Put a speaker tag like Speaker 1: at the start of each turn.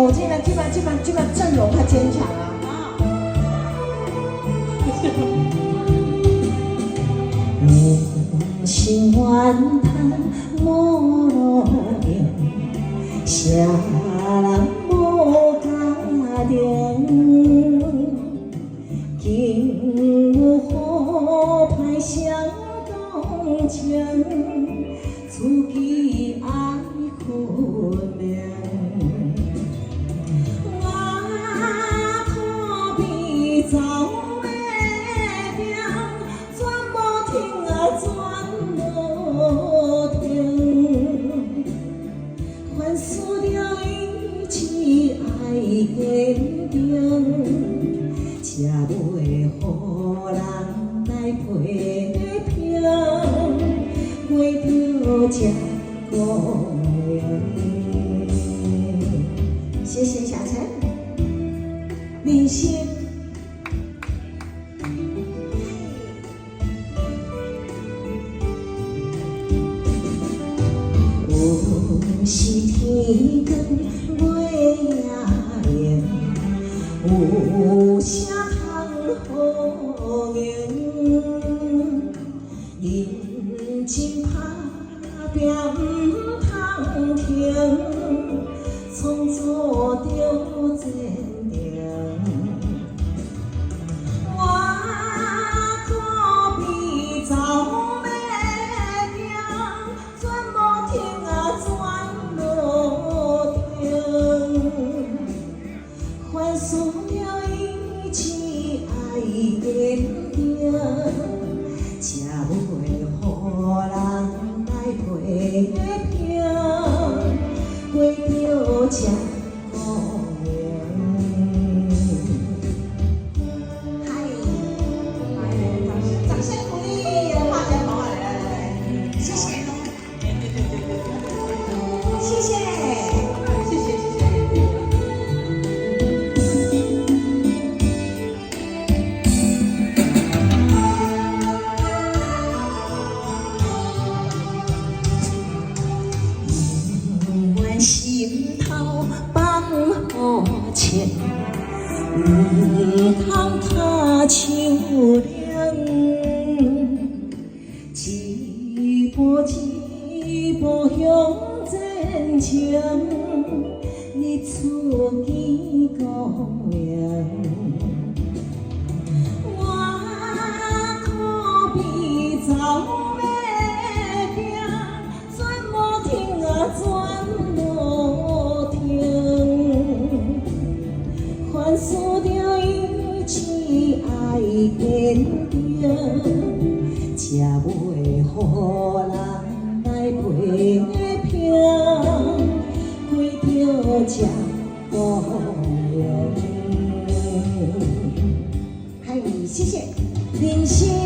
Speaker 1: 哦，这个阵容较坚强啊。
Speaker 2: 人生怨叹无路用，啥人无家庭？竟有好歹相同情，自己爱分明。我可比走的命，全无停啊，全无停。凡事了一起爱坚定，才袂予人来批评，过着这公平。谢谢小陈，林心。有时天光月也圆，有啥通好赢？认真打拼不通停，创造着坚定。我可比走马行，全无停啊，全无停。凡事了一起爱坚定，才袂予人来批评，过着这公平。嗨，掌声鼓励，画家好，来，谢谢，谢谢。心头放好情，唔通卡手凉，一步一步向前行，日出见光明。我可比走马行，全无停啊，全无停。凡事了一起爱坚定，才袂予人来批评，过着这公平。嗨，谢谢，人生。